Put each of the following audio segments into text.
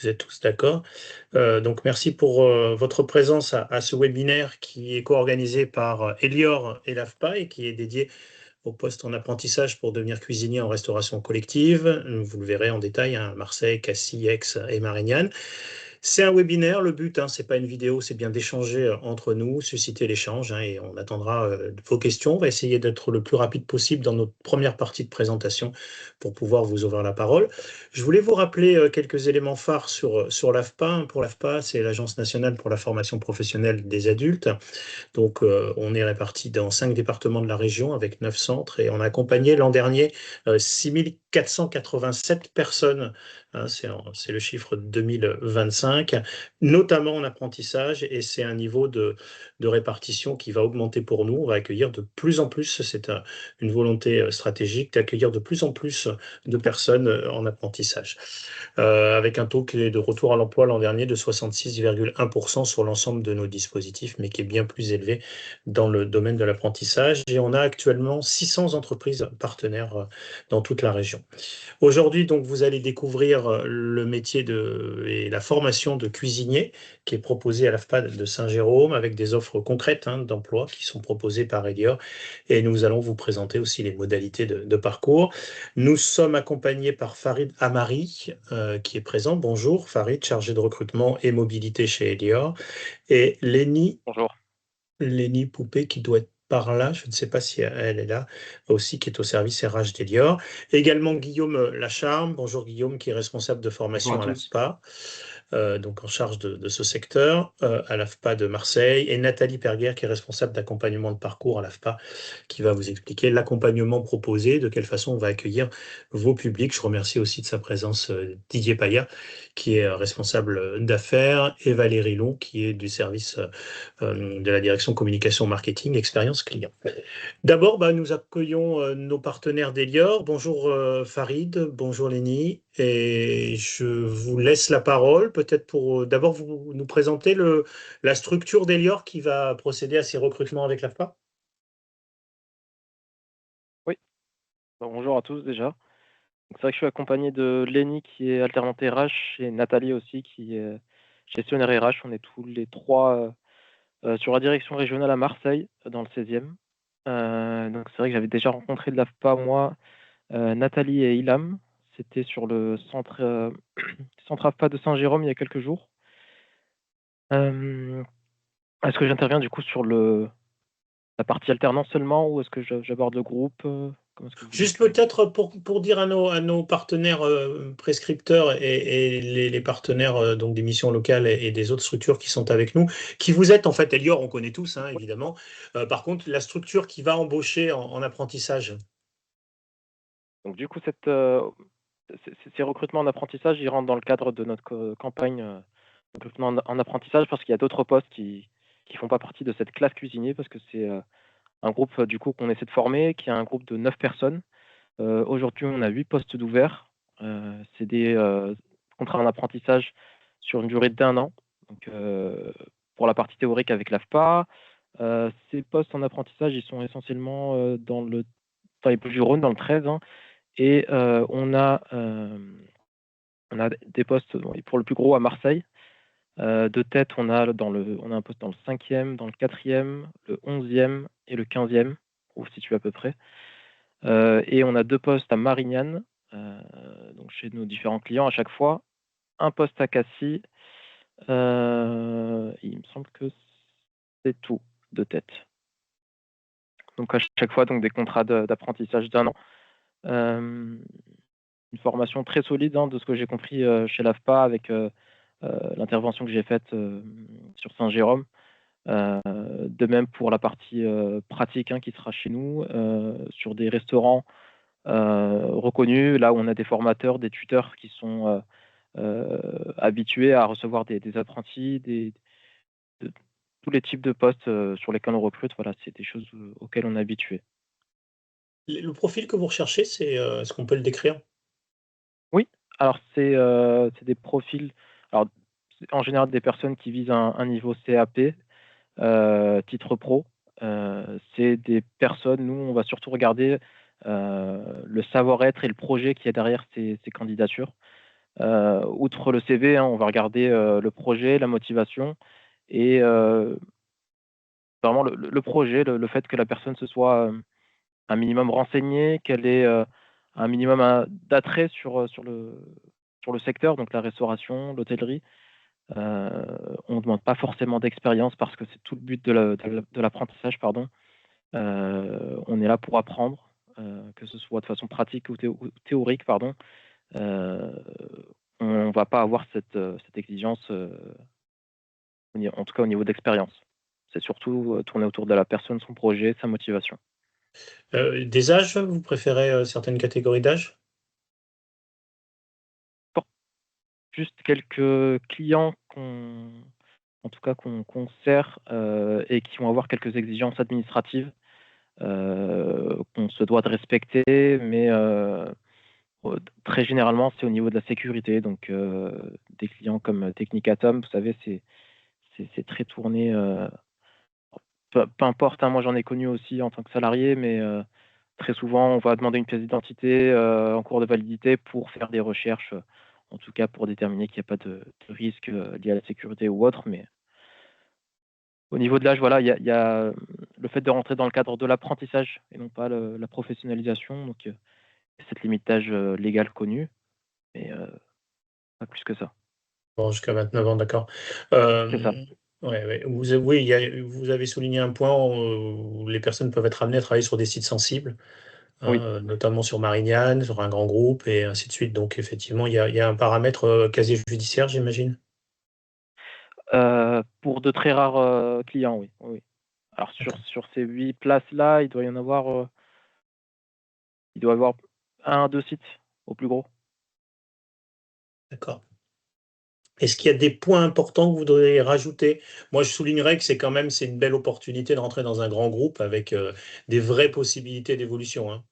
Vous êtes tous d'accord. Donc merci pour votre présence à ce webinaire qui est co-organisé par Elior et l'AFPA et qui est dédié au poste en apprentissage pour devenir cuisinier en restauration collective. Vous le verrez en détail, hein, Marseille, Cassis, Aix et Marignane. C'est un webinaire, le but, hein, c'est pas une vidéo, c'est bien d'échanger entre nous, susciter l'échange, hein, et on attendra vos questions. On va essayer d'être le plus rapide possible dans notre première partie de présentation pour pouvoir vous ouvrir la parole. Je voulais vous rappeler quelques éléments phares sur l'AFPA, hein. Pour l'AFPA, c'est l'Agence nationale pour la formation professionnelle des adultes. Donc, on est répartis dans 5 départements de la région avec 9 centres et on a accompagné l'an dernier 6487 personnes, hein, c'est le chiffre de 2025, notamment en apprentissage, et c'est un niveau de répartition qui va augmenter pour nous. On va accueillir de plus en plus, c'est une volonté stratégique d'accueillir de plus en plus de personnes en apprentissage, avec un taux qui est de retour à l'emploi l'an dernier de 66,1% sur l'ensemble de nos dispositifs, mais qui est bien plus élevé dans le domaine de l'apprentissage. Et on a actuellement 600 entreprises partenaires dans toute la région. Aujourd'hui, donc, vous allez découvrir le métier et la formation de cuisinier qui est proposée à l'AFPA de Saint-Jérôme avec des offres concrètes, hein, d'emploi qui sont proposées par Elior. Et nous allons vous présenter aussi les modalités de parcours. Nous sommes accompagnés par Farid Amari, qui est présent. Bonjour Farid, chargé de recrutement et mobilité chez Elior. Et Bonjour. Lénie Poupée qui doit être par là, je ne sais pas si elle est là aussi, qui est au service RH d'Elior. Également Guillaume Lacharme. Bonjour Guillaume, qui est responsable de Bonjour à formation à tous. l'AFPA, donc en charge de ce secteur, à l'AFPA de Marseille. Et Nathalie Perguer, qui est responsable d'accompagnement de parcours à l'AFPA, qui va vous expliquer l'accompagnement proposé, de quelle façon on va accueillir vos publics. Je remercie aussi de sa présence Didier Payat, qui est responsable d'affaires, et Valérie Long, qui est du service de la direction communication marketing expérience client. D'abord, nous accueillons nos partenaires d'Elior. Bonjour Farid, bonjour Lénie, et je vous laisse la parole peut-être pour d'abord vous nous présenter la structure d'Elior qui va procéder à ces recrutements avec l'AFPA. Oui, bonjour à tous déjà. Donc, c'est vrai que je suis accompagné de Lenny qui est alternante RH et Nathalie aussi qui est gestionnaire RH. On est tous les trois sur la direction régionale à Marseille, dans le 16e. Donc c'est vrai que j'avais déjà rencontré de l'AFPA, moi, Nathalie et Ilham. C'était sur le centre AFPA de Saint-Jérôme il y a quelques jours. Est-ce que j'interviens du coup sur la partie alternance seulement ou est-ce que j'aborde le groupe comment est-ce que vous voulez Juste que... peut-être pour dire à nos partenaires prescripteurs et les partenaires donc des missions locales et des autres structures qui sont avec nous, qui vous êtes en fait. Elior, on connaît tous, hein, Oui. évidemment. Par contre, la structure qui va embaucher en apprentissage. Donc du coup, ces recrutements en apprentissage, ils rentrent dans le cadre de notre campagne de recrutement en apprentissage parce qu'il y a d'autres postes qui font pas partie de cette classe cuisinier parce que c'est un groupe du coup qu'on essaie de former, qui est un groupe de 9 personnes. Aujourd'hui, on a 8 postes d'ouverts. C'est des contrats en apprentissage sur une durée d'1 an. Donc, pour la partie théorique avec l'AFPA, ces postes en apprentissage, ils sont essentiellement dans les Bouches-du-Rhône, dans le 13, hein, et on a des postes pour le plus gros à Marseille. De tête, on a un poste dans le 5e, dans le 4e, le 11e et le 15e, où se situe à peu près. Et on a 2 postes à Marignane, donc chez nos différents clients à chaque fois. Un poste à Cassis. Il me semble que c'est tout de tête. Donc à chaque fois, donc des contrats d'apprentissage d'1 an. Une formation très solide, hein, de ce que j'ai compris chez l'AFPA avec l'intervention que j'ai faite sur Saint-Jérôme. De même pour la partie pratique, hein, qui sera chez nous, sur des restaurants reconnus, là où on a des formateurs, des tuteurs qui sont habitués à recevoir des apprentis, de tous les types de postes sur lesquels on recrute. Voilà, c'est des choses auxquelles on est habitué. Le profil que vous recherchez, est-ce qu'on peut le décrire? Oui, alors c'est des profils, alors c'est en général des personnes qui visent un niveau CAP, titre pro. C'est des personnes, nous, on va surtout regarder le savoir-être et le projet qu'il y a derrière ces candidatures. Outre le CV, hein, on va regarder le projet, la motivation et vraiment le projet, le fait que la personne se soit un minimum renseignée, qu'elle ait un minimum d'attrait sur le secteur, donc la restauration, l'hôtellerie. On ne demande pas forcément d'expérience parce que c'est tout le but de l'apprentissage, pardon. On est là pour apprendre, que ce soit de façon pratique ou théorique, pardon. On ne va pas avoir cette exigence, en tout cas au niveau d'expérience. C'est surtout tourné autour de la personne, son projet, sa motivation. Des âges, vous préférez certaines catégories d'âge? Juste quelques clients en tout cas qu'on sert et qui vont avoir quelques exigences administratives qu'on se doit de respecter, mais très généralement, c'est au niveau de la sécurité. Donc, des clients comme Technicatom, vous savez, c'est très tourné. Peu importe, hein, moi j'en ai connu aussi en tant que salarié, mais très souvent, on va demander une pièce d'identité en cours de validité pour faire des recherches, en tout cas pour déterminer qu'il n'y a pas de risque lié à la sécurité ou autre. Mais au niveau de l'âge, voilà, il y a le fait de rentrer dans le cadre de l'apprentissage et non pas la professionnalisation. Donc, cette limite d'âge légale connue, mais pas plus que ça. Bon, jusqu'à 29 ans, d'accord. C'est ça. Ouais, ouais. Oui, vous avez souligné un point où les personnes peuvent être amenées à travailler sur des sites sensibles, hein, Oui. notamment sur Marignane, sur un grand groupe et ainsi de suite. Donc effectivement, il y a un paramètre casier judiciaire, j'imagine? Pour de très rares clients, oui. Oui, oui. Alors D'accord. sur ces 8 places-là, il doit y avoir un à 2 sites au plus gros. D'accord. Est-ce qu'il y a des points importants que vous voudriez rajouter? Moi, je soulignerais que c'est une belle opportunité de rentrer dans un grand groupe avec des vraies possibilités d'évolution, hein.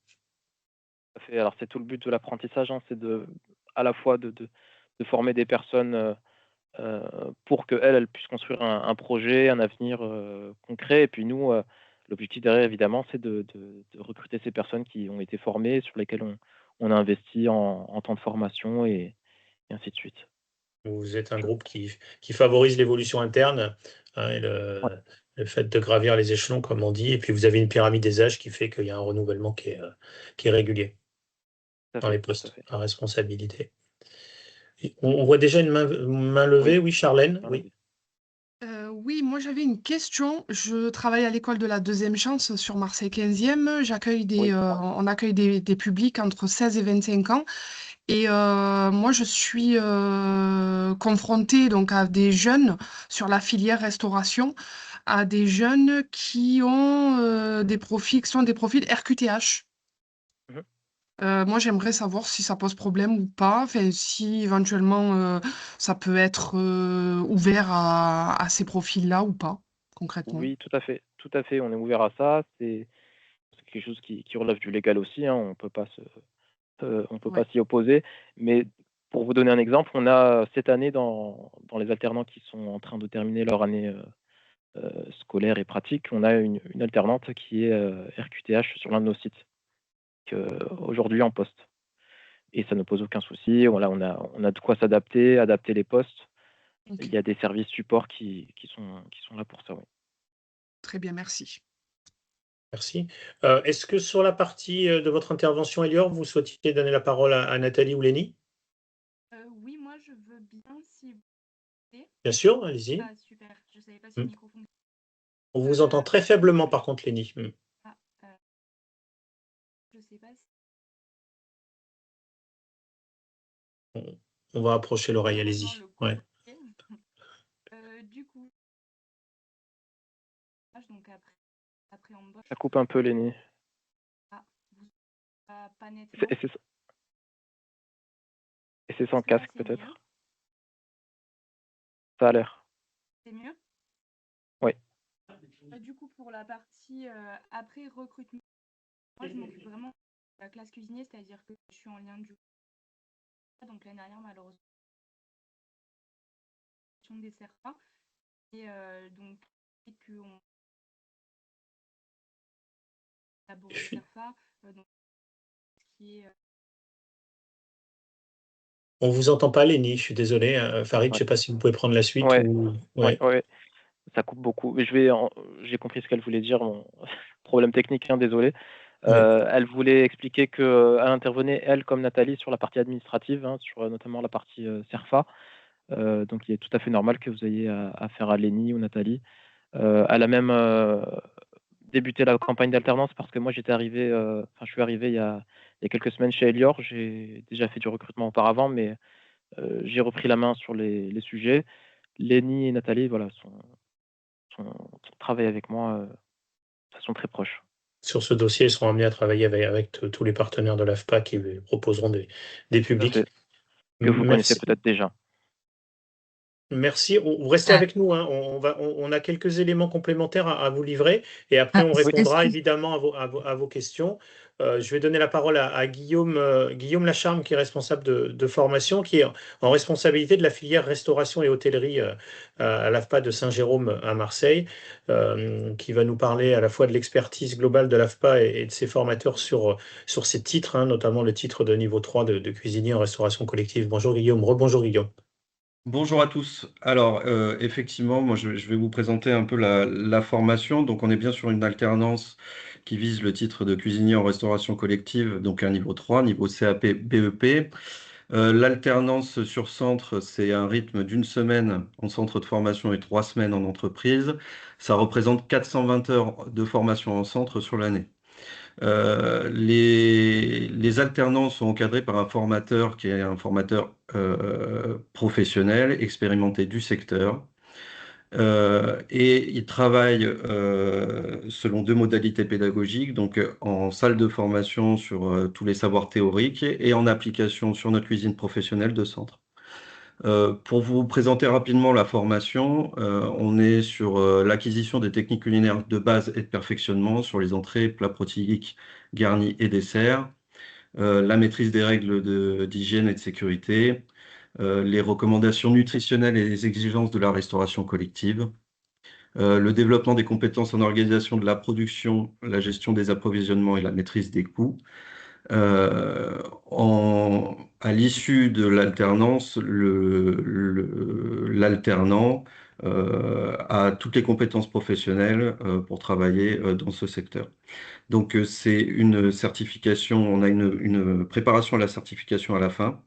Tout à fait. Alors c'est tout le but de l'apprentissage, hein, c'est à la fois de former des personnes, heu, pour qu'elles puissent construire un projet, un avenir, concret et puis nous, l'objectif derrière évidemment, c'est de recruter ces personnes qui ont été formées, sur lesquelles on a investi en temps de formation et ainsi de suite. Vous êtes un Je groupe qui favorise l'évolution interne, hein, et Ouais, le fait de gravir les échelons, comme on dit, et puis vous avez une pyramide des âges qui fait qu'il y a un renouvellement qui est régulier tout à dans les fait, tout à postes fait. à responsabilité. Et on voit déjà une main levée. Oui, Oui, Charlène? dans la Oui. vie. Oui, moi j'avais une question. Je travaille à l'école de la deuxième chance sur Marseille 15e. Oui. On accueille des publics entre 16 et 25 ans. Et moi je suis confrontée donc à des jeunes sur la filière restauration, à des jeunes qui ont des profils qui sont des profils RQTH. Mmh. Moi, j'aimerais savoir si ça pose problème ou pas, enfin, si éventuellement ça peut être ouvert à ces profils-là ou pas, concrètement. Oui, tout à fait, on est ouvert à ça. C'est quelque chose qui relève du légal aussi, hein, on peut pas Ouais. s'y opposer. Mais pour vous donner un exemple, on a cette année dans les alternants qui sont en train de terminer leur année, scolaire et pratique, on a une alternante qui est, RQTH sur l'un de nos sites, aujourd'hui en poste et ça ne pose aucun souci. Voilà, on a de quoi s'adapter, adapter les postes. Ok, Il y a des services supports qui sont là pour ça, oui. très bien, merci. Merci. Est-ce que sur la partie de votre intervention, Elior, vous souhaitiez donner la parole à Nathalie ou Lénie? Oui, moi je veux bien si vous voulez. Bien sûr, allez-y. Ah super, je savais pas si le Mm. micro fonctionnait. On vous entend très faiblement, par contre, Lénie. Mm. Ah, je sais pas si On, on va approcher l'oreille, maintenant allez-y. le Ouais. courrier. Du coup, donc après Ça embauche, coupe un peu, Lénie. ah, vous, pas C'est nettement. et c'est et c'est sans Est-ce que là casque c'est mieux? peut-être? Ça a l'air. C'est mieux? Oui. Du coup, pour la partie après recrutement, moi je m'occupe vraiment de la classe cuisinier, c'est-à-dire que je suis en lien du donc l'année dernière malheureusement on ne dessert pas et donc et qu'on élabore le Je suis, CERFA, donc ce qui est On vous entend pas, Lénie, je suis désolé. Farid, je sais pas si vous pouvez prendre la suite Ouais, ou... ouais, ouais, ça coupe beaucoup. Mais j'ai compris ce qu'elle voulait dire. Problème technique, hein, désolé. Elle voulait expliquer qu'elle intervenait, elle, comme Nathalie, sur la partie administrative, hein, sur notamment la partie CERFA. Donc, il est tout à fait normal que vous ayez affaire à Lénie ou Nathalie. Elle a même débuté la campagne d'alternance parce que moi, je suis arrivé il y a quelques semaines chez Elior. J'ai déjà fait du recrutement auparavant, mais j'ai repris la main sur les sujets. Lénie et Nathalie, voilà, travaillent avec moi de façon très proche. Sur ce dossier, ils seront amenés à travailler avec tous les partenaires de l'AFPA qui proposeront des Tout à publics. fait. Que vous connaissez Merci. peut-être déjà. Merci. Vous restez avec nous, hein. On a quelques éléments complémentaires à vous livrer et après on répondra évidemment à vos questions. Je vais donner la parole à Guillaume Lacharme, qui est responsable de formation, qui est en responsabilité de la filière restauration et hôtellerie à l'AFPA de Saint-Jérôme à Marseille, qui va nous parler à la fois de l'expertise globale de l'AFPA et de ses formateurs sur ces titres, hein, notamment le titre de niveau 3 de cuisinier en restauration collective. Bonjour Guillaume, rebonjour Guillaume. Bonjour à tous. Alors, effectivement, moi, je vais vous présenter un peu la formation. Donc, on est bien sur une alternance qui vise le titre de cuisinier en restauration collective, donc un niveau 3, niveau CAP BEP. L'alternance sur centre, c'est un rythme d'une semaine en centre de formation et 3 semaines en entreprise. Ça représente 420 heures de formation en centre sur l'année. Les alternances sont encadrées par un formateur qui est un formateur professionnel, expérimenté du secteur. Et il travaille selon 2 modalités pédagogiques, donc en salle de formation sur tous les savoirs théoriques et en application sur notre cuisine professionnelle de centre. Pour vous présenter rapidement la formation, on est sur l'acquisition des techniques culinaires de base et de perfectionnement sur les entrées, plats protéiques, garnis et desserts, la maîtrise des règles d'hygiène et de sécurité, les recommandations nutritionnelles et les exigences de la restauration collective, le développement des compétences en organisation de la production, la gestion des approvisionnements et la maîtrise des coûts. À l'issue de l'alternance, l'alternant a toutes les compétences professionnelles pour travailler dans ce secteur. Donc, c'est une certification, on a une préparation à la certification à la fin.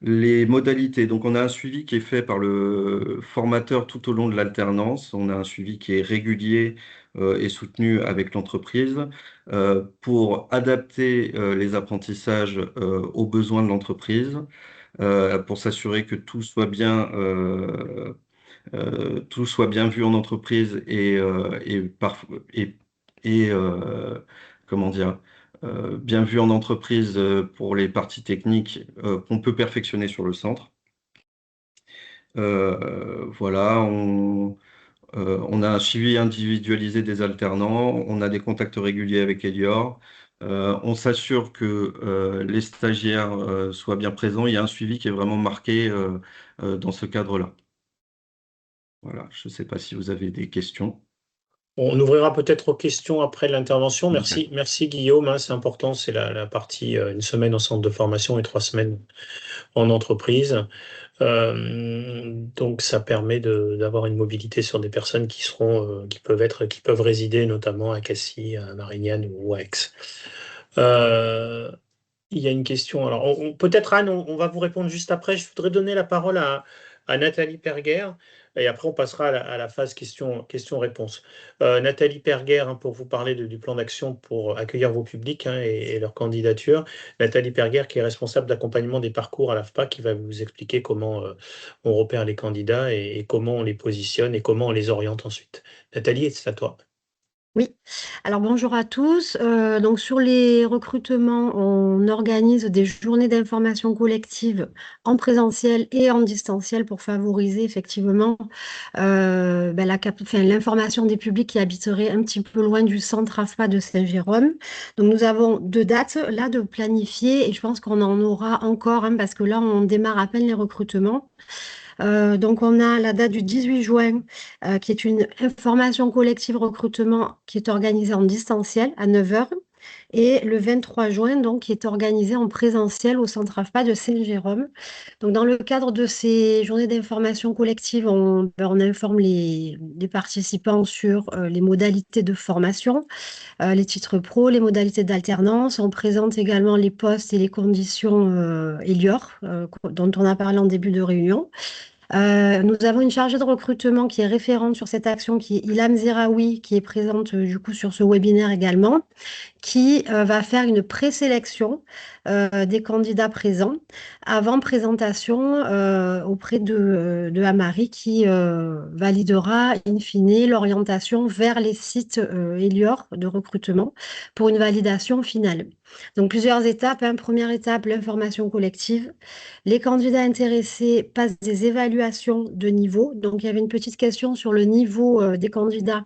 Les modalités, donc on a un suivi qui est fait par le formateur tout au long de l'alternance. On a un suivi qui est régulier et soutenu avec l'entreprise pour adapter les apprentissages aux besoins de l'entreprise, pour s'assurer que tout soit bien vu en entreprise comment dire, bien vu en entreprise pour les parties techniques qu'on peut perfectionner sur le centre. Voilà, on a un suivi individualisé des alternants, on a des contacts réguliers avec Elior, on s'assure que les stagiaires soient bien présents. Il y a un suivi qui est vraiment marqué dans ce cadre-là. Voilà, je ne sais pas si vous avez des questions. On ouvrira peut-être aux questions après l'intervention. Okay. Merci Guillaume, hein, c'est important, c'est la partie une semaine en centre de formation et 3 semaines en entreprise. Donc ça permet d'avoir une mobilité sur des personnes qui peuvent résider notamment à Cassis, à Marignane ou à Aix. Il y a une question. Alors peut-être Anne, on va vous répondre juste après. Je voudrais donner la parole à Nathalie Perguer et après on passera à la phase questions-réponses. Nathalie Perguer, hein, pour vous parler du plan d'action pour accueillir vos publics, hein, et leur candidature. Nathalie Perguer, qui est responsable d'accompagnement des parcours à l'AFPA, qui va vous expliquer comment on repère les candidats et comment on les positionne et comment on les oriente ensuite. Nathalie, c'est à toi. Oui, alors bonjour à tous. Donc sur les recrutements, on organise des journées d'information collective en présentiel et en distanciel pour favoriser effectivement l'information des publics qui habiteraient un petit peu loin du centre AFPA de Saint-Jérôme. Donc nous avons 2 dates là de planifier et je pense qu'on en aura encore, hein, parce que là on démarre à peine les recrutements. Donc, on a la date du 18 juin, qui est une information collective recrutement qui est organisée en distanciel à 9h. et le 23 juin, donc, qui est organisé en présentiel au Centre AFPA de Saint-Jérôme. Donc, dans le cadre de ces journées d'information collective, on informe les participants sur les modalités de formation, les titres pro, les modalités d'alternance. On présente également les postes et les conditions Elior, dont on a parlé en début de réunion. Nous avons une chargée de recrutement qui est référente sur cette action, qui est Ilham Zeraoui, qui est présente du coup sur ce webinaire également, qui va faire une présélection des candidats présents avant présentation auprès de Amaury, qui validera in fine l'orientation vers les sites Elior de recrutement pour une validation finale. Donc plusieurs étapes, hein. Première étape, l'information collective. Les candidats intéressés passent des évaluations de niveau. Donc il y avait une petite question sur le niveau des candidats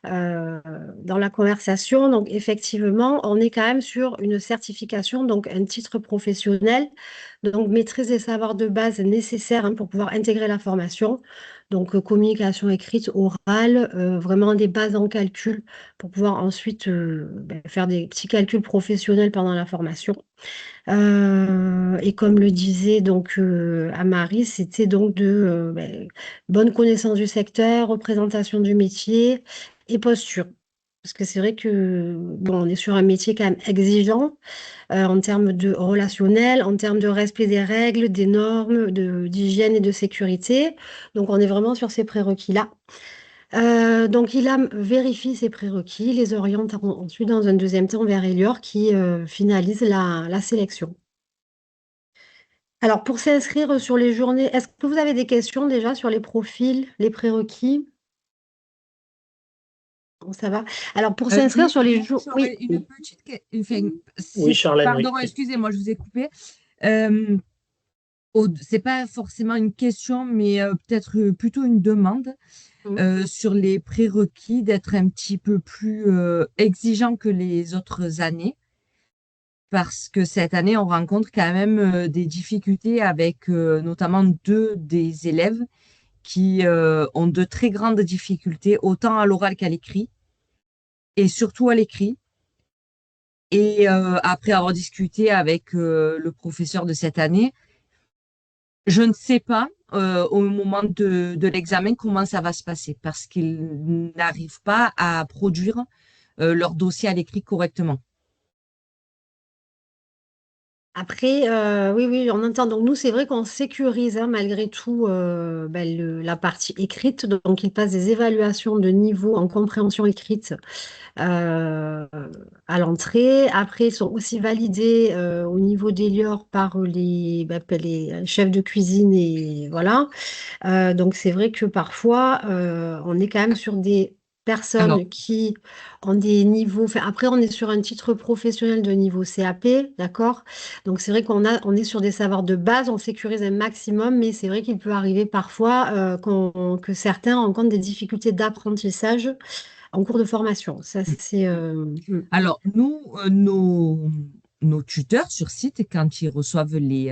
dans la conversation. Donc, effectivement, on est quand même sur une certification, donc un titre professionnel, donc maîtrise des savoirs de base nécessaires, hein, pour pouvoir intégrer la formation. Donc, communication écrite, orale, vraiment des bases en calcul pour pouvoir ensuite faire des petits calculs professionnels pendant la formation. Et comme le disait donc Amaury, c'était donc de bonne connaissance du secteur, représentation du métier et posture. Parce que c'est vrai que bon, on est sur un métier quand même exigeant en termes de relationnel, en termes de respect des règles, des normes, d'hygiène et de sécurité. Donc on est vraiment sur ces prérequis-là. Donc il vérifie ces prérequis, les oriente ensuite dans un deuxième temps vers Elior qui finalise la sélection. Alors pour s'inscrire sur les journées, est-ce que vous avez des questions déjà sur les profils, les prérequis? Bon, ça va. Alors pour s'inscrire Oui, sur les jours, j'aurais oui, une petite Oui, si- Charlène, oui. pardon, excusez-moi, je vous ai coupé. C'est pas forcément une question, mais peut-être plutôt une demande sur les prérequis d'être un petit peu plus exigeant que les autres années. Parce que cette année, on rencontre quand même des difficultés avec notamment deux des élèves qui ont de très grandes difficultés, autant à l'oral qu'à l'écrit, et surtout à l'écrit. Et après avoir discuté avec le professeur de cette année, je ne sais pas au moment de l'examen comment ça va se passer, parce qu'ils n'arrivent pas à produire leur dossier à l'écrit correctement. Après, oui, oui, on entend. Donc nous, c'est vrai qu'on sécurise, hein, malgré tout la partie écrite. Donc ils passent des évaluations de niveau en compréhension écrite à l'entrée. Après, ils sont aussi validés au niveau d'Elior par les chefs de cuisine et voilà. Donc c'est vrai que parfois, on est quand même sur des Alors, personnes qui ont des niveaux. Enfin, après, on est sur un titre professionnel de niveau CAP, d'accord? Donc c'est vrai on est sur des savoirs de base, on sécurise un maximum, mais c'est vrai qu'il peut arriver parfois que certains rencontrent des difficultés d'apprentissage en cours de formation. Ça, c'est. alors nous, nos tuteurs sur site, quand ils reçoivent les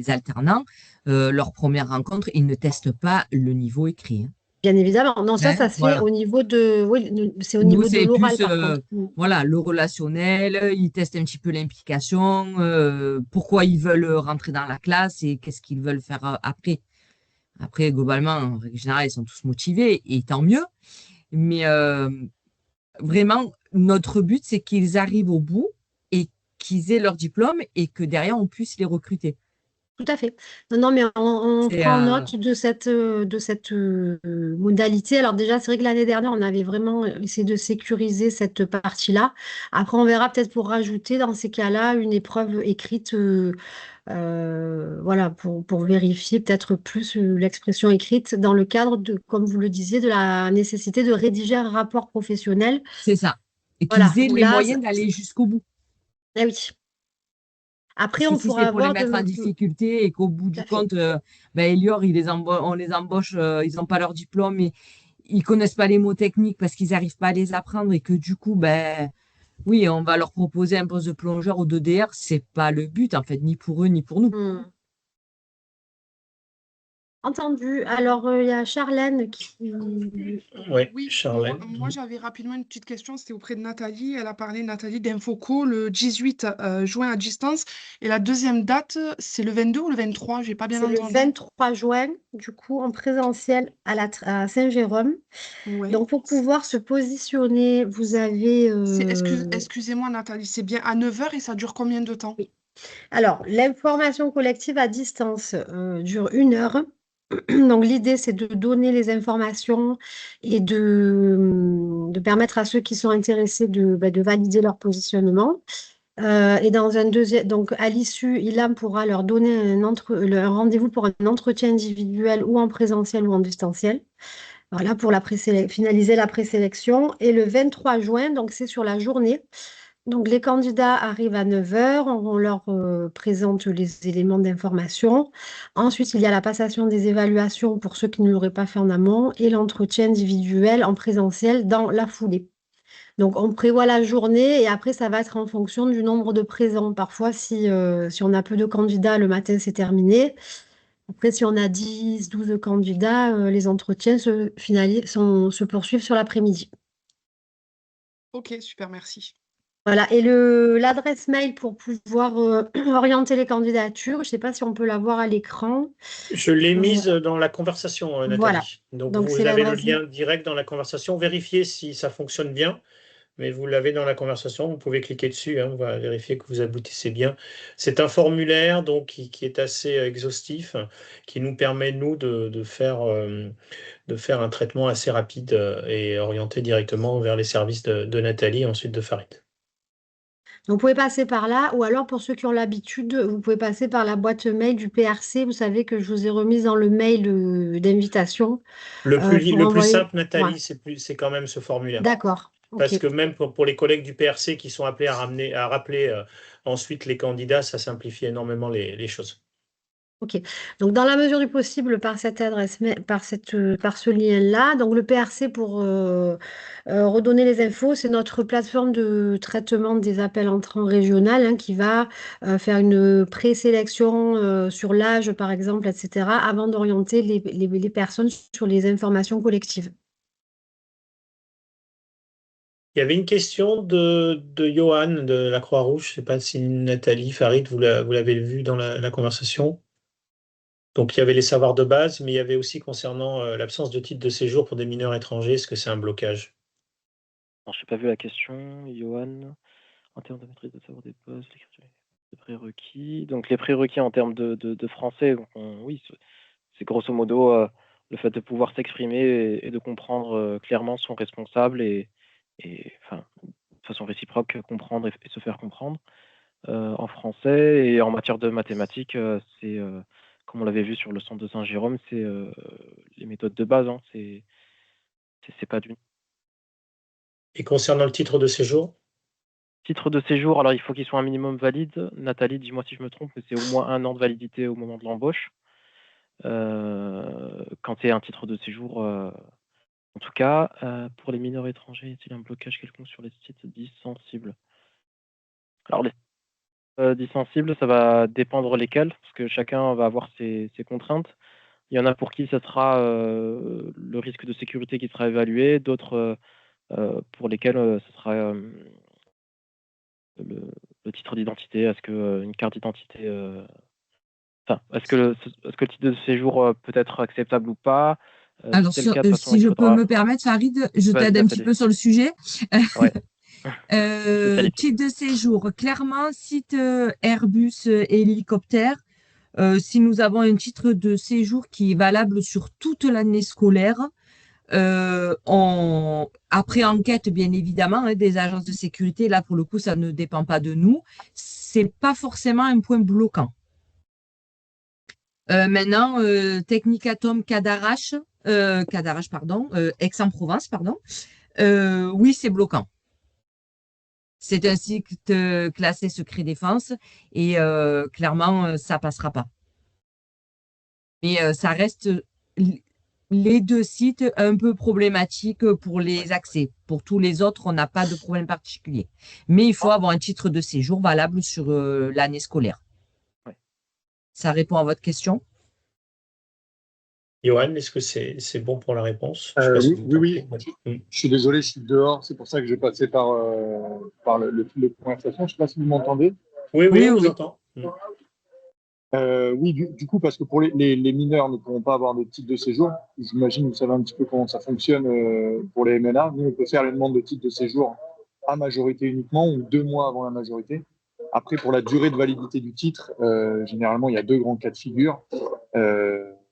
alternants, leur première rencontre, ils ne testent pas le niveau écrit. Bien évidemment. Non, ça se fait Voilà. au niveau de. Oui, c'est au Nous, niveau de c'est l'oral, plus par contre. voilà, le relationnel, ils testent un petit peu l'implication, pourquoi ils veulent rentrer dans la classe et qu'est-ce qu'ils veulent faire après. Après, globalement, en règle générale, ils sont tous motivés et tant mieux. Mais vraiment, notre but, c'est qu'ils arrivent au bout et qu'ils aient leur diplôme et que derrière, on puisse les recruter. Tout à fait. Non, non, mais on C'est prend note de cette modalité. Alors déjà, c'est vrai que l'année dernière, on avait vraiment essayé de sécuriser cette partie-là. Après, on verra peut-être pour rajouter dans ces cas-là une épreuve écrite, voilà, pour vérifier peut-être plus l'expression écrite dans le cadre de, comme vous le disiez, de la nécessité de rédiger un rapport professionnel. c'est ça. Et Voilà, qu'ils aient où les là, moyens d'aller jusqu'au bout. ah oui. Après, Parce que on si pourra c'est pour les avoir de. mettre en difficulté et qu'au bout Tout du à fait. compte, Elior, on les embauche, ils n'ont pas leur diplôme, mais ils connaissent pas les mots techniques parce qu'ils n'arrivent pas à les apprendre et que du coup, oui, on va leur proposer un poste de plongeur ou de DR, c'est pas le but en fait, ni pour eux ni pour nous. Hmm. Entendu. Alors, il y a Charlène qui... Oui, Oui, Charlène. moi j'avais rapidement une petite question, c'était auprès de Nathalie. Elle a parlé, Nathalie, d'Infoco le 18 juin à distance. Et la deuxième date, c'est le 22 ou le 23? J'ai pas bien C'est le entendu. 23 juin, du coup, en présentiel à Saint-Jérôme. Oui. Donc, pour pouvoir se positionner, vous avez... Excusez-moi, Nathalie, c'est bien à 9 heures et ça dure combien de temps? Oui. Alors, l'information collective à distance dure 1 heure. Donc, l'idée, c'est de donner les informations et de permettre à ceux qui sont intéressés de valider leur positionnement. Et dans un deuxième, donc à l'issue, Ilham pourra leur donner un rendez-vous pour un entretien individuel ou en présentiel ou en distanciel. Voilà, pour finaliser la présélection. Et le 23 juin, donc c'est sur la journée. Donc les candidats arrivent à 9 heures, on leur présente les éléments d'information. Ensuite, il y a la passation des évaluations pour ceux qui ne l'auraient pas fait en amont et l'entretien individuel en présentiel dans la foulée. Donc, on prévoit la journée et après, ça va être en fonction du nombre de présents. Parfois, si on a peu de candidats, le matin, c'est terminé. Après, si on a 10, 12 candidats, les entretiens se poursuivent sur l'après-midi. Ok, super, merci. Voilà. Et l'adresse mail pour pouvoir orienter les candidatures, je ne sais pas si on peut la voir à l'écran. Je l'ai Euh, mise dans la conversation, voilà. Nathalie. Donc, Donc, c'est vous avez le l'adresse. lien direct dans la conversation. Vérifiez si ça fonctionne bien, mais vous l'avez dans la conversation. Vous pouvez cliquer dessus, hein, on va vérifier que vous aboutissez bien. C'est un formulaire donc, qui est assez exhaustif, qui nous permet, nous, de faire un traitement assez rapide et orienté directement vers les services de Nathalie et ensuite de Farid. Donc, vous pouvez passer par là, ou alors pour ceux qui ont l'habitude, vous pouvez passer par la boîte mail du PRC. Vous savez que je vous ai remise dans le mail d'invitation pour Le plus envoyer. simple, Ouais, Nathalie, c'est quand même ce formulaire. d'accord. Parce Ok. que même pour les collègues du PRC qui sont appelés à rappeler ensuite les candidats, ça simplifie énormément les choses. Ok. Donc, dans la mesure du possible, par cette adresse, par ce lien-là, donc le PRC pour redonner les infos, c'est notre plateforme de traitement des appels entrants régional hein, qui va faire une présélection sur l'âge, par exemple, etc., avant d'orienter les personnes sur les informations collectives. Il y avait une question de Johan de la Croix-Rouge. Je ne sais pas si Nathalie, Farid, vous l'avez vu dans la conversation. Donc, il y avait les savoirs de base, mais il y avait aussi concernant l'absence de titre de séjour pour des mineurs étrangers. Est-ce que c'est un blocage? Alors, je n'ai pas vu la question, Johan. En termes de maîtrise de savoir des postes, l'écriture des prérequis. Donc, les prérequis en termes de français, oui, c'est grosso modo le fait de pouvoir s'exprimer et de comprendre clairement son responsable enfin, de façon réciproque, comprendre et se faire comprendre en français. Et en matière de mathématiques, c'est, comme on l'avait vu sur le centre de Saint-Jérôme, c'est les méthodes de base. Hein, c'est pas du Et concernant le titre de séjour? titre de séjour. Alors, il faut qu'il soit un minimum valide. Nathalie, dis-moi si je me trompe, mais c'est au moins 1 an de validité au moment de l'embauche. Quand c'est un titre de séjour, en tout cas, pour les mineurs étrangers, est-il un blocage quelconque sur les sites dits sensibles? Alors, les dits sensibles, ça va dépendre lesquels, parce que chacun va avoir ses contraintes. Il y en a pour qui ça sera le risque de sécurité qui sera évalué, d'autres pour lesquels ce sera le titre d'identité. Est-ce que une carte d'identité, enfin, est-ce que le titre de séjour peut être acceptable ou pas? Si Alors, c'est le cas, de toute façon, si il je peux faudra. me permettre, Farid, je Vas-y, t'aide un petit Nathalie. peu sur le sujet. Ouais. Spécialité. Type de séjour, clairement, site Airbus hélicoptère. Si nous avons un titre de séjour qui est valable sur toute l'année scolaire, après enquête, bien évidemment, hein, des agences de sécurité, là, pour le coup, ça ne dépend pas de nous. C'est pas forcément un point bloquant. Maintenant, Technicatom Cadarache, pardon, Aix-en-Provence, pardon. Oui, c'est bloquant. C'est un site classé secret défense et clairement, ça passera pas. Mais ça reste les deux sites un peu problématiques pour les accès. Pour tous les autres, on n'a pas de problème particulier. Mais il faut avoir un titre de séjour valable sur l'année scolaire. Ouais. Ça répond à votre question? Johan, est-ce que c'est bon pour la réponse? Je sais pas si Oui, vous oui, m'entendez. oui. Je suis désolé, je suis dehors, c'est pour ça que je passais par le fil de conversation. Je ne sais pas si vous m'entendez. Oui, Oui, on vous oui. entend. Oui, du coup, parce que pour les mineurs ne pourront pas avoir de titre de séjour. J'imagine, vous savez un petit peu comment ça fonctionne pour les MNA. Nous, on peut faire les demandes de titre de séjour à majorité uniquement ou 2 mois avant la majorité. Après, pour la durée de validité du titre, généralement, il y a 2 grands cas de figure.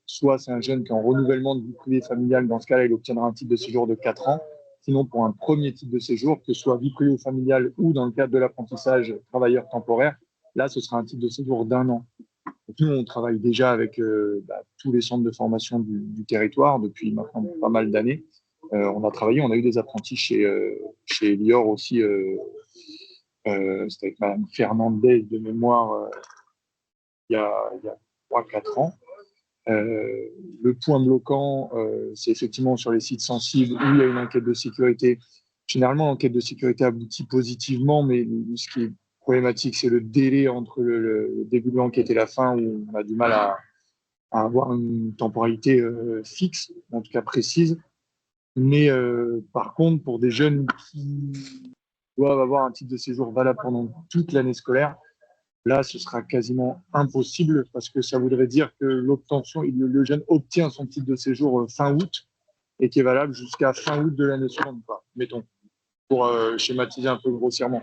Soit c'est un jeune qui est en renouvellement de vie privée familiale. Dans ce cas-là, il obtiendra un titre de séjour de 4 ans. Sinon, pour un premier titre de séjour, que ce soit vie privée familiale ou dans le cadre de l'apprentissage travailleur temporaire, là, ce sera un titre de séjour d'1 an. Donc, nous, on travaille déjà avec tous les centres de formation du territoire depuis maintenant pas mal d'années. On a eu des apprentis chez Lior aussi. C'était avec Mme Fernandez de mémoire il y a 3-4 ans. Le point bloquant, c'est effectivement sur les sites sensibles où il y a une enquête de sécurité. Généralement, l'enquête de sécurité aboutit positivement, mais ce qui est problématique, c'est le délai entre le début de l'enquête et la fin, où on a du mal à avoir une temporalité fixe, en tout cas précise. Mais par contre, pour des jeunes qui doivent avoir un titre de séjour valable pendant toute l'année scolaire, là, ce sera quasiment impossible parce que ça voudrait dire que le jeune obtient son titre de séjour fin août et qui est valable jusqu'à fin août de l'année suivante, mettons, pour schématiser un peu grossièrement.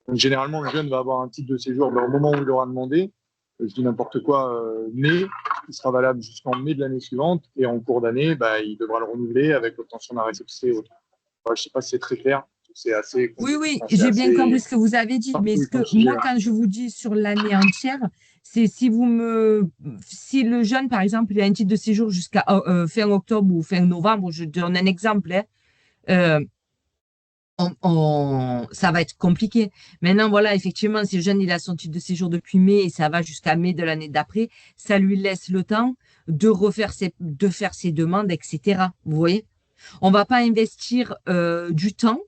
Donc, généralement, le jeune va avoir un titre de séjour au moment où il l'aura demandé, je dis n'importe quoi, mai, qui sera valable jusqu'en mai de l'année suivante, et en cours d'année, il devra le renouveler avec l'obtention d'un récépissé et autres. Je ne sais pas si c'est très clair, c'est assez Oui, oui, enfin, c'est j'ai bien assez compris ce que vous avez dit, mais farfelu ce que comme sujet, moi, là. quand je vous dis sur l'année entière, c'est si le jeune, par exemple, il a un titre de séjour jusqu'à fin octobre ou fin novembre, je donne un exemple, hein, euh, ça va être compliqué. Maintenant, voilà, effectivement, si le jeune il a son titre de séjour depuis mai et ça va jusqu'à mai de l'année d'après, ça lui laisse le temps de faire ses demandes, etc. Vous voyez? On va pas investir du temps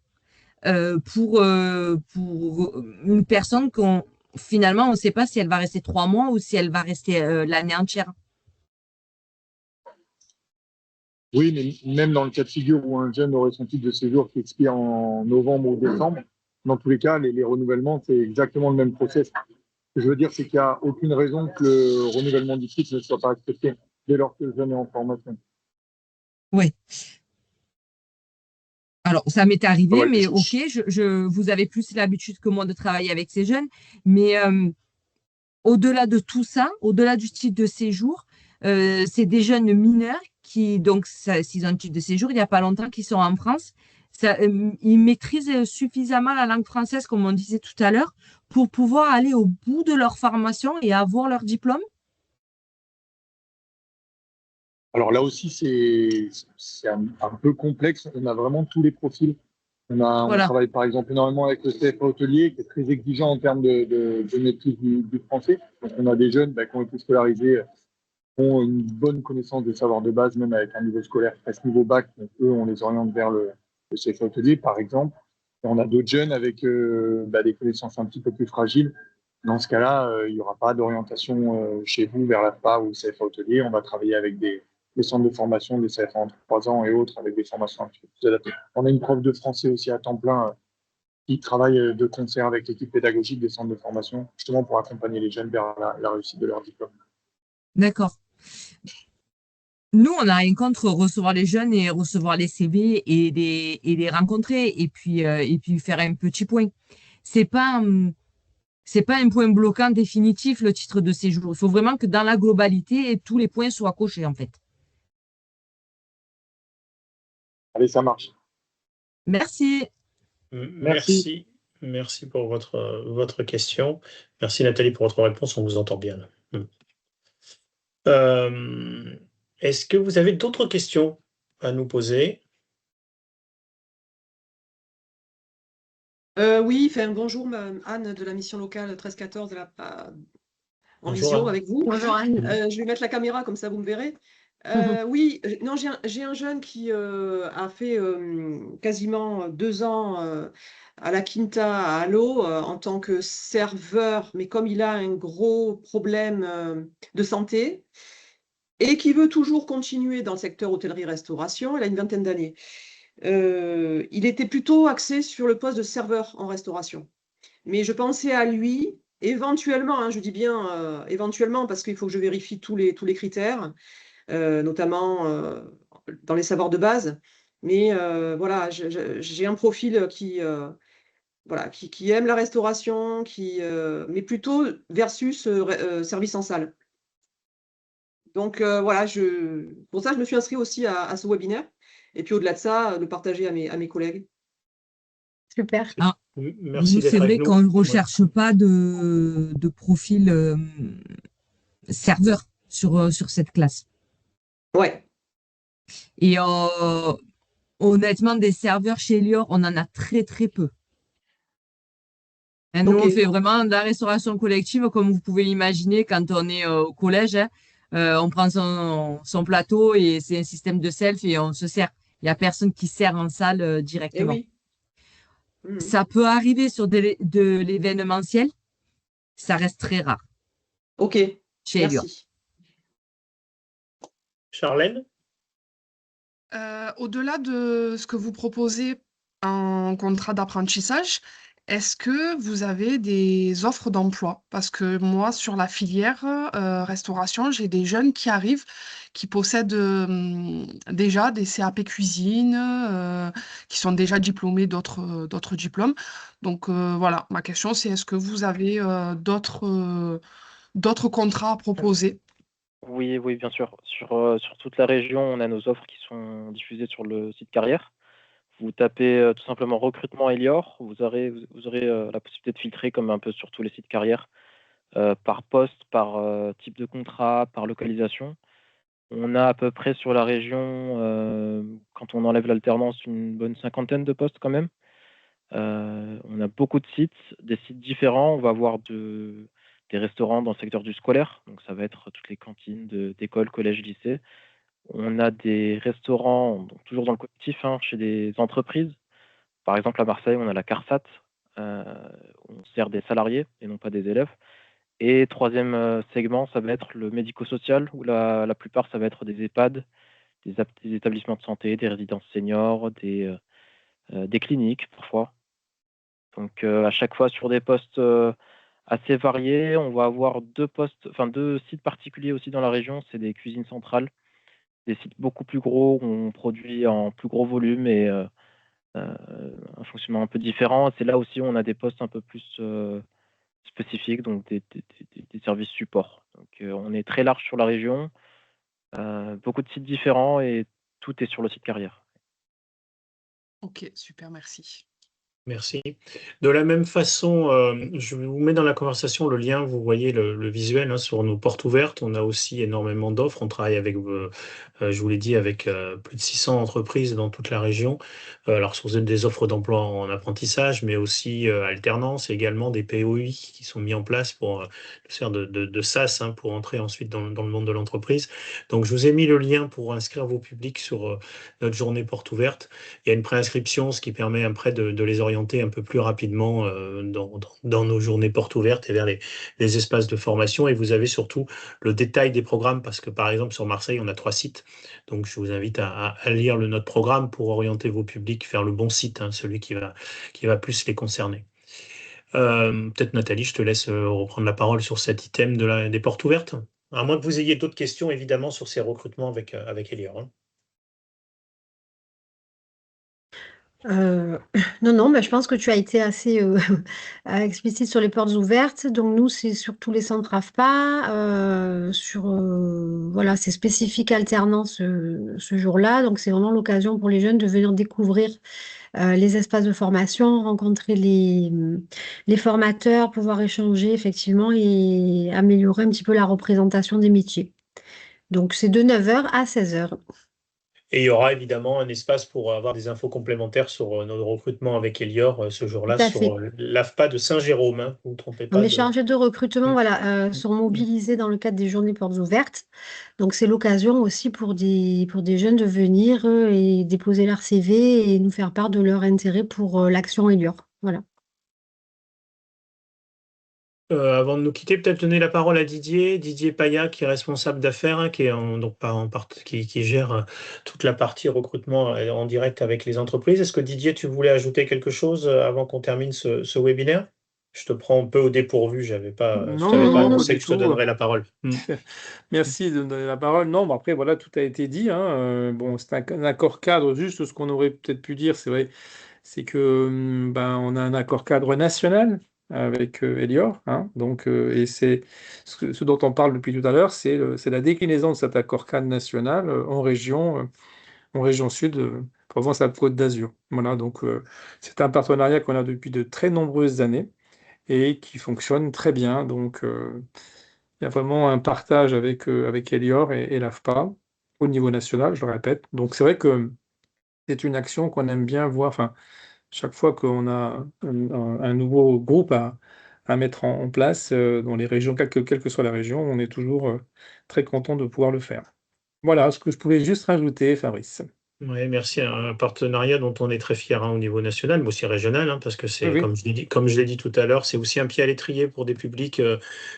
pour une personne finalement, on ne sait pas si elle va rester 3 mois ou si elle va rester l'année entière. Oui, mais même dans le cas de figure où un jeune aurait son titre de séjour qui expire en novembre ou décembre, dans tous les cas, les renouvellements, c'est exactement le même process. Ce que je veux dire, c'est qu'il n'y a aucune raison que le renouvellement du titre ne soit pas accepté dès lors que le jeune est en formation. Oui. Alors, ça m'est arrivé, Ouais, mais ok, vous avez plus l'habitude que moi de travailler avec ces jeunes, mais au-delà de tout ça, au-delà du titre de séjour, c'est des jeunes mineurs qui, donc, s'ils ont un titre de séjour, il n'y a pas longtemps, qui sont en France. Ils maîtrisent suffisamment la langue française, comme on disait tout à l'heure, pour pouvoir aller au bout de leur formation et avoir leur diplôme. Alors là aussi, c'est un peu complexe. On a vraiment tous les profils. On Voilà. travaille par exemple énormément avec le CFA hôtelier qui est très exigeant en termes de maîtrise du français. Donc on a des jeunes qui ont été scolarisés, qui ont une bonne connaissance des savoirs de base, même avec un niveau scolaire presque niveau bac. Donc eux, on les oriente vers le CFA hôtelier, par exemple. Et on a d'autres jeunes avec des connaissances un petit peu plus fragiles. Dans ce cas-là, il n'y aura pas d'orientation chez vous vers l'AFPA ou le CFA hôtelier. On va travailler avec des centres de formation, des CFA entre 3 ans et autres, avec des formations un petit peu plus adaptées. On a une prof de français aussi à temps plein qui travaille de concert avec l'équipe pédagogique des centres de formation, justement pour accompagner les jeunes vers la réussite de leur diplôme. D'accord. Nous, on n'a rien contre recevoir les jeunes et recevoir les CV et les rencontrer et puis faire un petit point. C'est pas un point bloquant définitif, le titre de séjour. Il faut vraiment que dans la globalité, tous les points soient cochés, en fait. Allez, ça marche. Merci. Merci pour votre question. Merci Nathalie pour votre réponse, on vous entend bien là. Est-ce que vous avez d'autres questions à nous poser? Oui, bonjour, Anne de la mission locale 1314 en Bonjour, visio Anne. avec vous. Bonjour Anne. Je vais mettre la caméra, comme ça vous me verrez. Oui, non, j'ai un jeune qui a fait quasiment 2 ans à la Quinta à Allo en tant que serveur, mais comme il a un gros problème de santé, et qui veut toujours continuer dans le secteur hôtellerie-restauration. Elle a une vingtaine d'années. Il était plutôt axé sur le poste de serveur en restauration. Mais je pensais à lui, éventuellement, hein, je dis bien éventuellement, parce qu'il faut que je vérifie tous les critères, notamment dans les savoirs de base. Mais voilà, j'ai un profil voilà, qui aime la restauration, mais plutôt versus service en salle. Donc voilà, pour ça, je me suis inscrite aussi à ce webinaire. Et puis au-delà de ça, le partager à mes collègues. Super. Ah, Merci nous, c'est d'être avec vrai nous. qu'on ne Ouais. recherche pas de profil serveur sur cette classe. Ouais, Et honnêtement, des serveurs chez Elior, on en a très très peu. Hein, nous, on ok. fait vraiment de la restauration collective, comme vous pouvez l'imaginer quand on est au collège. Hein. On prend son plateau et c'est un système de self et on se sert. Il n'y a personne qui sert en salle Eh directement. oui. Mhm. Ça peut arriver sur de l'événementiel, ça reste très rare Ok, chez Elior. merci. Charlène? Au-delà de ce que vous proposez en contrat d'apprentissage, est-ce que vous avez des offres d'emploi? Parce que moi, sur la filière restauration, j'ai des jeunes qui arrivent, qui possèdent déjà des CAP cuisine, qui sont déjà diplômés d'autres diplômes. Donc voilà, ma question, c'est est-ce que vous avez d'autres contrats à proposer? Oui, oui, bien sûr. Sur toute la région, on a nos offres qui sont diffusées sur le site carrière. Vous tapez tout simplement recrutement Elior, vous aurez la possibilité de filtrer comme un peu sur tous les sites carrière, par poste, par type de contrat, par localisation. On a à peu près sur la région, quand on enlève l'alternance, une bonne cinquantaine de postes quand même. On a beaucoup de sites, des sites différents. On va avoir des restaurants dans le secteur du scolaire, donc ça va être toutes les cantines d'écoles, collèges, lycées. On a des restaurants, donc toujours dans le collectif, hein, chez des entreprises. Par exemple, à Marseille, on a la CARSAT, euh, on sert des salariés et non pas des élèves. Et troisième segment, ça va être le médico-social, où la plupart, ça va être des EHPAD, des établissements de santé, des résidences seniors, des cliniques parfois. Donc à chaque fois sur des postes assez variés, on va avoir deux sites particuliers aussi dans la région, c'est des cuisines centrales, des sites beaucoup plus gros où on produit en plus gros volume et un fonctionnement un peu différent. C'est là aussi où on a des postes un peu plus spécifiques, donc des services support. Donc on est très large sur la région, beaucoup de sites différents et tout est sur le site carrière. Ok, super, merci. Merci. De la même façon, je vous mets dans la conversation le lien, vous voyez le visuel hein, sur nos portes ouvertes. On a aussi énormément d'offres. On travaille avec, je vous l'ai dit, avec plus de 600 entreprises dans toute la région. Alors, sur des offres d'emploi en apprentissage, mais aussi alternance, et également des POI qui sont mis en place pour faire de SaaS hein, pour entrer ensuite dans le monde de l'entreprise. Donc, je vous ai mis le lien pour inscrire vos publics sur notre journée porte ouverte. Il y a une préinscription, ce qui permet après de les orienter un peu plus rapidement dans nos journées portes ouvertes et vers les espaces de formation. Et vous avez surtout le détail des programmes, parce que par exemple sur Marseille, on a 3 sites. Donc je vous invite à lire notre programme pour orienter vos publics vers le bon site, hein, celui qui va plus les concerner. Peut-être Nathalie, je te laisse reprendre la parole sur cet item des portes ouvertes. À moins que vous ayez d'autres questions, évidemment, sur ces recrutements avec Elior. Hein. Non, non, je pense que tu as été assez explicite sur les portes ouvertes. Donc, nous, c'est sur tous les centres AFPA. Voilà, c'est spécifique alternance ce jour-là. Donc, c'est vraiment l'occasion pour les jeunes de venir découvrir les espaces de formation, rencontrer les formateurs, pouvoir échanger effectivement et améliorer un petit peu la représentation des métiers. Donc, c'est de 9h à 16h. Et il y aura évidemment un espace pour avoir des infos complémentaires sur nos recrutements avec Elior ce Tout jour-là à fait. sur l'AFPA de Saint-Jérôme. Hein. Vous ne vous trompez pas Les de. chargés de recrutement voilà, sont mobilisés dans le cadre des journées portes ouvertes. Donc, c'est l'occasion aussi pour des jeunes de venir et déposer leur CV et nous faire part de leur intérêt pour l'action Elior. Voilà. Avant de nous quitter, peut-être donner la parole à Didier Paya, qui est responsable d'affaires, hein, qui gère toute la partie recrutement en direct avec les entreprises. Est-ce que Didier, tu voulais ajouter quelque chose avant qu'on termine ce webinaire? Je te prends un peu au dépourvu, je t'avais pas Non, pas annoncé du que je te tout. donnerais la parole. Merci de me donner la parole. Non, mais après, voilà, tout a été dit, hein. Bon, c'est un accord cadre. Juste ce qu'on aurait peut-être pu dire, c'est vrai, c'est que on a un accord cadre national avec Elior, hein. Donc, et c'est ce dont on parle depuis tout à l'heure, c'est la déclinaison de cet accord cadre national en région sud, Provence-Alpes-Côte d'Azur. Voilà, donc c'est un partenariat qu'on a depuis de très nombreuses années et qui fonctionne très bien. Donc, il y a vraiment un partage avec Elior et l'AFPA au niveau national, je le répète. Donc, c'est vrai que c'est une action qu'on aime bien voir. Enfin, chaque fois qu'on a un nouveau groupe à mettre en place dans les régions, quelle que soit la région, on est toujours très content de pouvoir le faire. Voilà ce que je pouvais juste rajouter, Fabrice. Oui, merci. Un partenariat dont on est très fier, hein, au niveau national, mais aussi régional, hein, parce que c'est, Oui, oui. comme je l'ai dit tout à l'heure, c'est aussi un pied à l'étrier pour des publics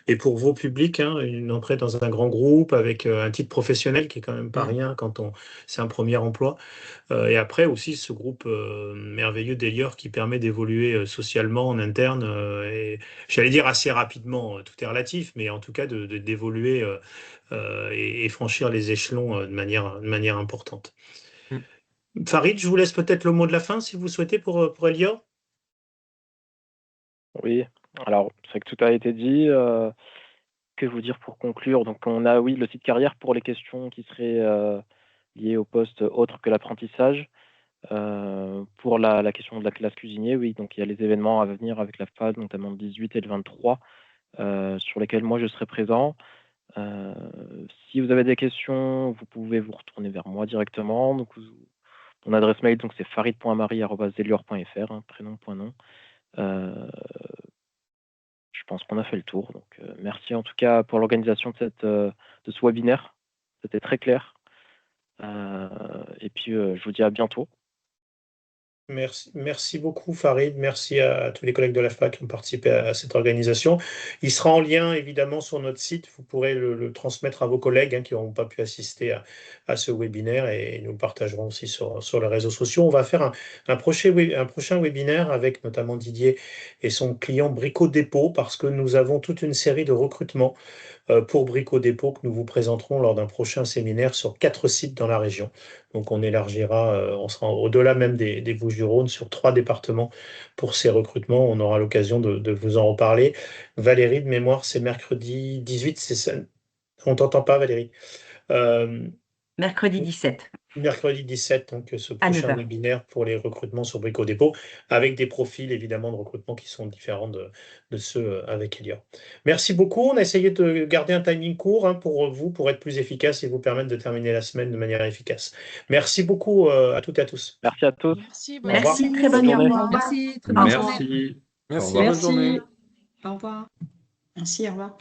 et pour vos publics, hein, une entrée dans un grand groupe avec un titre professionnel qui est quand même pas rien quand c'est un premier emploi. Et après aussi ce groupe merveilleux d'Elior qui permet d'évoluer socialement en interne et j'allais dire assez rapidement, tout est relatif, mais en tout cas d'évoluer et franchir les échelons de manière importante. Farid, je vous laisse peut-être le mot de la fin, si vous souhaitez, pour Elior. Oui, alors c'est vrai que tout a été dit. Que vous dire pour conclure? Donc on a, oui, le site carrière pour les questions qui seraient liées au poste autre que l'apprentissage. Pour la question de la classe cuisinier, oui, donc il y a les événements à venir avec la FAD, notamment le 18 et le 23, sur lesquels moi je serai présent. Si vous avez des questions, vous pouvez vous retourner vers moi directement. Donc, mon adresse mail, donc c'est farid.marie@elior.fr, hein, prénom.nom. Je pense qu'on a fait le tour. Donc, merci en tout cas pour l'organisation de ce webinaire. C'était très clair. Et puis, je vous dis à bientôt. Merci beaucoup Farid, merci à tous les collègues de l'AFPA qui ont participé à cette organisation. Il sera en lien évidemment sur notre site, vous pourrez le transmettre à vos collègues, hein, qui n'auront pas pu assister à ce webinaire et nous le partagerons aussi sur les réseaux sociaux. On va faire un prochain webinaire avec notamment Didier et son client Brico Dépôt parce que nous avons toute une série de recrutements pour Brico Dépôt que nous vous présenterons lors d'un prochain séminaire sur 4 sites dans la région. Donc on élargira, on sera au-delà même des Bouches-du-Rhône sur 3 départements pour ces recrutements. On aura l'occasion de vous en reparler. Valérie, de mémoire, c'est mercredi 18, c'est ça? On t'entend pas, Valérie? Mercredi 17. Mercredi 17, donc ce À prochain 9h. webinaire pour les recrutements sur Brico Dépôt, avec des profils évidemment de recrutement qui sont différents de ceux avec Elior. Merci beaucoup. On a essayé de garder un timing court, hein, pour vous, pour être plus efficace et vous permettre de terminer la semaine de manière efficace. Merci beaucoup à toutes et à tous. Merci à tous. Merci, Au revoir. Merci, très bonne journée. journée. Merci, très Au bonne revoir. journée. Merci. Merci, Au revoir. bonne journée. Au revoir. Merci, au revoir.